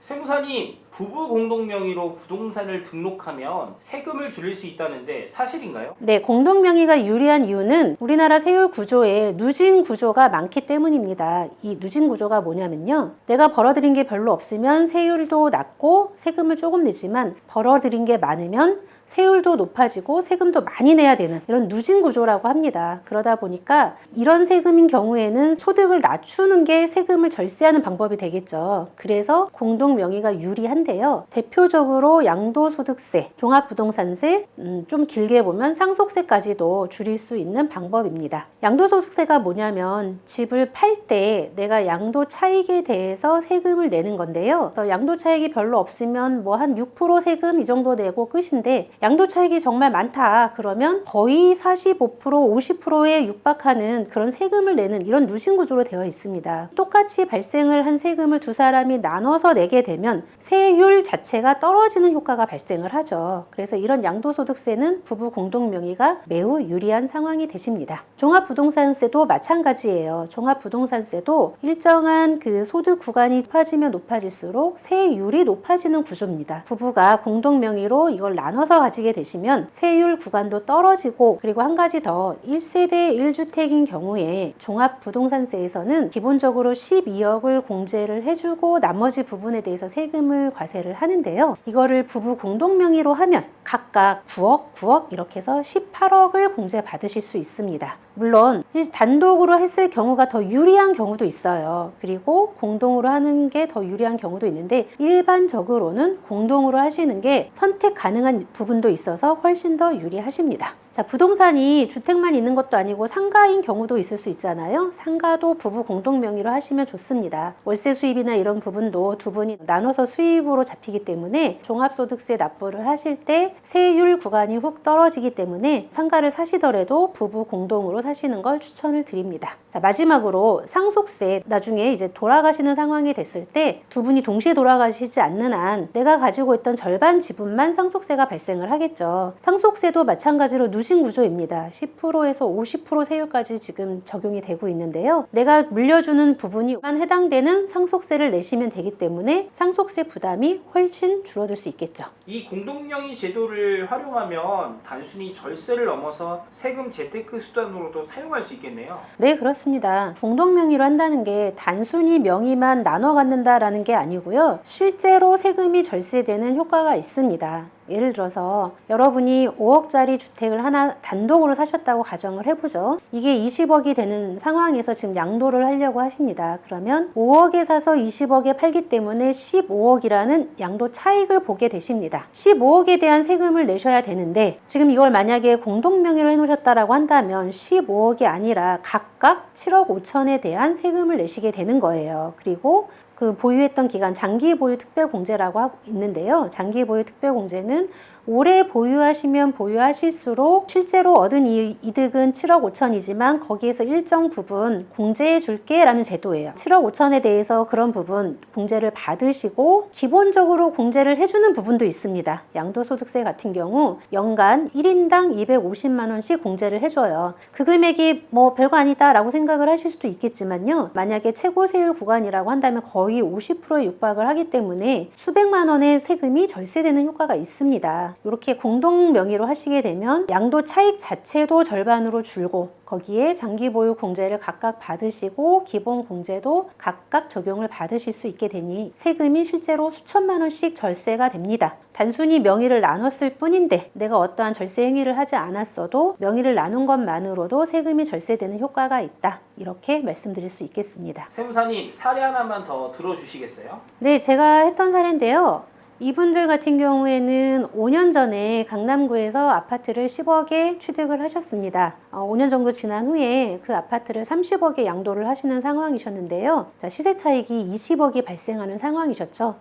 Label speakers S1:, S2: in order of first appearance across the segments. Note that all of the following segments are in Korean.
S1: 세무사님, 부부 공동 명의로 부동산을 등록하면 세금을 줄일 수 있다는데 사실인가요?
S2: 네, 공동명의가 유리한 이유는 우리나라 세율 구조에 누진 구조가 많기 때문입니다. 이 누진 구조가 뭐냐면요. 내가 벌어들인 게 별로 없으면 세율도 낮고 세금을 조금 내지만 벌어들인 게 많으면 세율도 높아지고 세금도 많이 내야 되는 이런 누진 구조라고 합니다. 그러다 보니까 이런 세금인 경우에는 소득을 낮추는 게 세금을 절세하는 방법이 되겠죠. 그래서 공동명의가 유리한데요. 대표적으로 양도소득세, 종합부동산세, 좀 길게 보면 상속세까지도 줄일 수 있는 방법입니다. 양도소득세가 뭐냐면 집을 팔 때 내가 양도 차익에 대해서 세금을 내는 건데요. 양도 차익이 별로 없으면 뭐 한 6% 세금 이 정도 내고 끝인데 양도 차익이 정말 많다 그러면 거의 45%, 50%에 육박하는 그런 세금을 내는 이런 누진 구조로 되어 있습니다. 똑같이 발생을 한 세금을 두 사람이 나눠서 내게 되면 세율 자체가 떨어지는 효과가 발생을 하죠. 그래서 이런 양도소득세는 부부 공동명의가 매우 유리한 상황이 되십니다. 종합부동산세도 마찬가지예요. 종합부동산세도 일정한 그 소득 구간이 높아지면 높아질수록 세율이 높아지는 구조입니다. 부부가 공동명의로 이걸 나눠서 가지게 되시면 세율 구간도 떨어지고 그리고 한 가지 더 1세대 1주택인 경우에 종합부동산세에서는 기본적으로 12억을 공제를 해주고 나머지 부분에 대해서 세금을 과세를 하는데요. 이거를 부부 공동명의로 하면 각각 9억, 9억 이렇게 해서 18억을 공제 받으실 수 있습니다. 물론 단독으로 했을 경우가 더 유리한 경우도 있어요. 그리고 공동으로 하는 게 더 유리한 경우도 있는데 일반적으로는 공동으로 하시는 게 선택 가능한 부분도 있어서 훨씬 더 유리하십니다. 자, 부동산이 주택만 있는 것도 아니고 상가인 경우도 있을 수 있잖아요. 상가도 부부 공동명의로 하시면 좋습니다. 월세 수입이나 이런 부분도 두 분이 나눠서 수입으로 잡히기 때문에 종합소득세 납부를 하실 때 세율 구간이 훅 떨어지기 때문에 상가를 사시더라도 부부 공동으로 사시는 걸 추천을 드립니다. 자, 마지막으로 상속세, 나중에 이제 돌아가시는 상황이 됐을 때 두 분이 동시에 돌아가시지 않는 한 내가 가지고 있던 절반 지분만 상속세가 발생을 하겠죠. 상속세도 마찬가지로 누진 구조입니다. 10%에서 50% 세율까지 지금 적용이 되고 있는데요. 내가 물려주는 부분이만 해당되는 상속세를 내시면 되기 때문에 상속세 부담이 훨씬 줄어들 수 있겠죠.
S1: 이 공동명의 제도를 활용하면 단순히 절세를 넘어서 세금 재테크 수단으로도 사용할 수 있겠네요.
S2: 네, 그렇습니다. 공동명의로 한다는 게 단순히 명의만 나눠 갖는다라는 게 아니고요. 실제로 세금이 절세되는 효과가 있습니다. 예를 들어서 여러분이 5억짜리 주택을 하나 단독으로 사셨다고 가정을 해보죠. 이게 20억이 되는 상황에서 지금 양도를 하려고 하십니다. 그러면 5억에 사서 20억에 팔기 때문에 15억이라는 양도 차익을 보게 되십니다. 15억에 대한 세금을 내셔야 되는데 지금 이걸 만약에 공동명의로 해놓으셨다라고 한다면 15억이 아니라 각각 7억 5천에 대한 세금을 내시게 되는 거예요. 그리고 그 보유했던 기간 장기 보유 특별 공제라고 있는데요. 장기 보유 특별 공제는 오래 보유하시면 보유하실수록 실제로 얻은 이득은 7억 5천이지만 거기에서 일정 부분 공제해 줄게 라는 제도예요. 7억 5천에 대해서 그런 부분 공제를 받으시고 기본적으로 공제를 해주는 부분도 있습니다. 양도소득세 같은 경우 연간 1인당 250만 원씩 공제를 해줘요. 그 금액이 뭐 별거 아니다 라고 생각을 하실 수도 있겠지만요. 만약에 최고 세율 구간이라고 한다면 거의 50%에 육박을 하기 때문에 수백만 원의 세금이 절세되는 효과가 있습니다. 이렇게 공동 명의로 하시게 되면 양도 차익 자체도 절반으로 줄고 거기에 장기 보유 공제를 각각 받으시고 기본 공제도 각각 적용을 받으실 수 있게 되니 세금이 실제로 수천만 원씩 절세가 됩니다. 단순히 명의를 나눴을 뿐인데 내가 어떠한 절세 행위를 하지 않았어도 명의를 나눈 것만으로도 세금이 절세되는 효과가 있다. 이렇게 말씀드릴 수 있겠습니다.
S1: 세무사님, 사례 하나만 더 들어주시겠어요?
S2: 네, 제가 했던 사례인데요. 이분들 같은 경우에는 5년 전에 강남구에서 아파트를 10억에 취득을 하셨습니다. 5년 정도 지난 후에 그 아파트를 30억에 양도를 하시는 상황이셨는데요. 자, 시세 차익이 20억이 발생하는 상황이셨죠.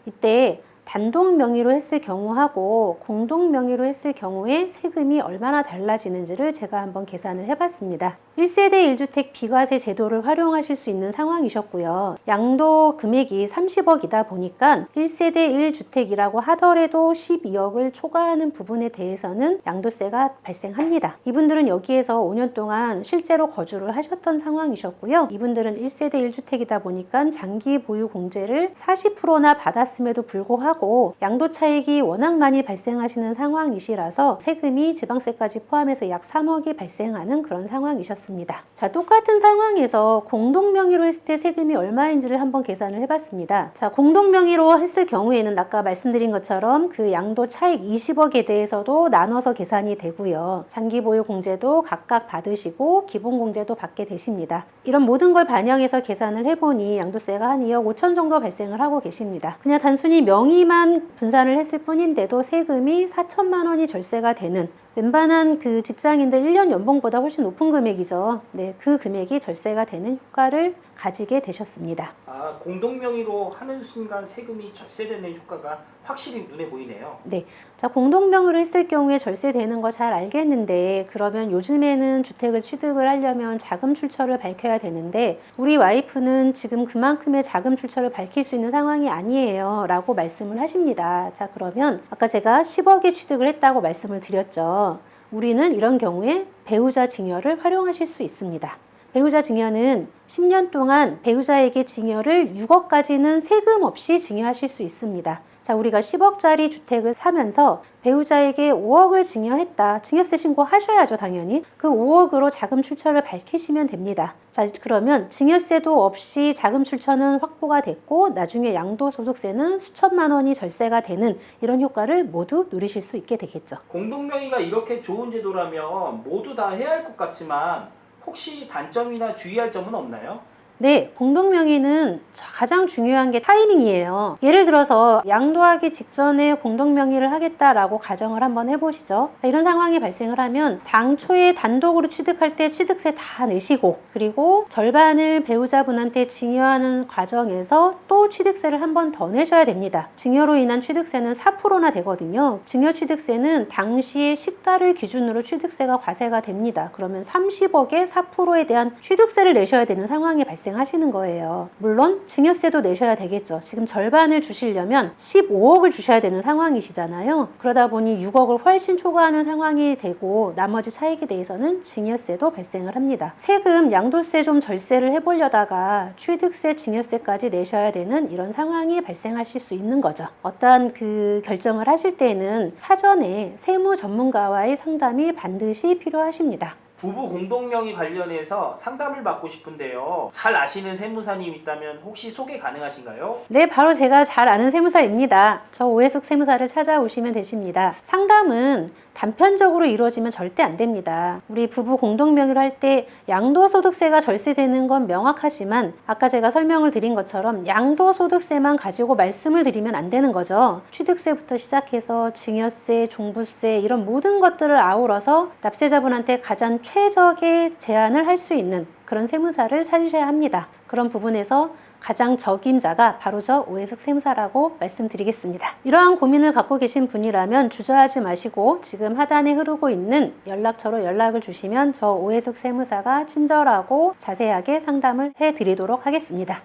S2: 이때 단독 명의로 했을 경우하고 공동 명의로 했을 경우에 세금이 얼마나 달라지는지를 제가 한번 계산을 해봤습니다. 1세대 1주택 비과세 제도를 활용하실 수 있는 상황이셨고요. 양도 금액이 30억이다 보니까 1세대 1주택이라고 하더라도 12억을 초과하는 부분에 대해서는 양도세가 발생합니다. 이분들은 여기에서 5년 동안 실제로 거주를 하셨던 상황이셨고요. 이분들은 1세대 1주택이다 보니까 장기 보유 공제를 40%나 받았음에도 불구하고 양도 차익이 워낙 많이 발생하시는 상황이시라서 세금이 지방세까지 포함해서 약 3억이 발생하는 그런 상황이셨습니다. 자, 똑같은 상황에서 공동 명의로 했을 때 세금이 얼마인지를 한번 계산을 해봤습니다. 자, 공동 명의로 했을 경우에는 아까 말씀드린 것처럼 그 양도 차익 20억에 대해서도 나눠서 계산이 되고요. 장기 보유 공제도 각각 받으시고 기본 공제도 받게 되십니다. 이런 모든 걸 반영해서 계산을 해보니 양도세가 한 2억 5천 정도 발생을 하고 계십니다. 그냥 단순히 명의만 분산을 했을 뿐인데도 세금이 4천만 원이 절세가 되는 웬만한 그 직장인들 1년 연봉보다 훨씬 높은 금액이죠. 네, 그 금액이 절세가 되는 효과를 가지게 되셨습니다.
S1: 아, 공동 명의로 하는 순간 세금이 절세되는 효과가 확실히 눈에 보이네요.
S2: 네, 자, 공동 명의로 했을 경우에 절세되는 거 잘 알겠는데 그러면 요즘에는 주택을 취득을 하려면 자금 출처를 밝혀야 되는데 우리 와이프는 지금 그만큼의 자금 출처를 밝힐 수 있는 상황이 아니에요 라고 말씀을 하십니다. 자, 그러면 아까 제가 10억에 취득을 했다고 말씀을 드렸죠. 우리는 이런 경우에 배우자 증여를 활용하실 수 있습니다. 배우자 증여는 10년 동안 배우자에게 증여를 6억까지는 세금 없이 증여하실 수 있습니다. 자, 우리가 10억짜리 주택을 사면서 배우자에게 5억을 증여했다. 증여세 신고하셔야죠, 당연히. 그 5억으로 자금 출처를 밝히시면 됩니다. 자, 그러면 증여세도 없이 자금 출처는 확보가 됐고 나중에 양도소득세는 수천만 원이 절세가 되는 이런 효과를 모두 누리실 수 있게 되겠죠.
S1: 공동 명의가 이렇게 좋은 제도라면 모두 다 해야 할 것 같지만 혹시 단점이나 주의할 점은 없나요?
S2: 네, 공동명의는 가장 중요한 게 타이밍이에요. 예를 들어서 양도하기 직전에 공동명의를 하겠다라고 가정을 한번 해보시죠. 이런 상황이 발생을 하면 당초에 단독으로 취득할 때 취득세 다 내시고 그리고 절반을 배우자분한테 증여하는 과정에서 또 취득세를 한 번 더 내셔야 됩니다. 증여로 인한 취득세는 4%나 되거든요. 증여 취득세는 당시의 시가를 기준으로 취득세가 과세가 됩니다. 그러면 30억에 4%에 대한 취득세를 내셔야 되는 상황이 발생하시는 거예요. 물론 증여세도 내셔야 되겠죠. 지금 절반을 주시려면 15억을 주셔야 되는 상황이시잖아요. 그러다 보니 6억을 훨씬 초과하는 상황이 되고 나머지 차익에 대해서는 증여세도 발생을 합니다. 세금, 양도세 좀 절세를 해보려다가 취득세, 증여세까지 내셔야 되는 이런 상황이 발생하실 수 있는 거죠. 어떠한 그 결정을 하실 때는 사전에 세무 전문가와의 상담이 반드시 필요하십니다.
S1: 부부 공동명의 관련해서 상담을 받고 싶은데요. 잘 아시는 세무사님 있다면 혹시 소개 가능하신가요?
S2: 네, 바로 제가 잘 아는 세무사입니다. 저 오해숙 세무사를 찾아오시면 되십니다. 상담은 단편적으로 이루어지면 절대 안 됩니다. 우리 부부 공동명의로 할 때 양도소득세가 절세되는 건 명확하지만 아까 제가 설명을 드린 것처럼 양도소득세만 가지고 말씀을 드리면 안 되는 거죠. 취득세부터 시작해서 증여세, 종부세 이런 모든 것들을 아우러서 납세자분한테 가장 최적의 제안을 할 수 있는 그런 세무사를 찾으셔야 합니다. 그런 부분에서 가장 적임자가 바로 저 오해숙 세무사라고 말씀드리겠습니다. 이러한 고민을 갖고 계신 분이라면 주저하지 마시고 지금 하단에 흐르고 있는 연락처로 연락을 주시면 저 오해숙 세무사가 친절하고 자세하게 상담을 해드리도록 하겠습니다.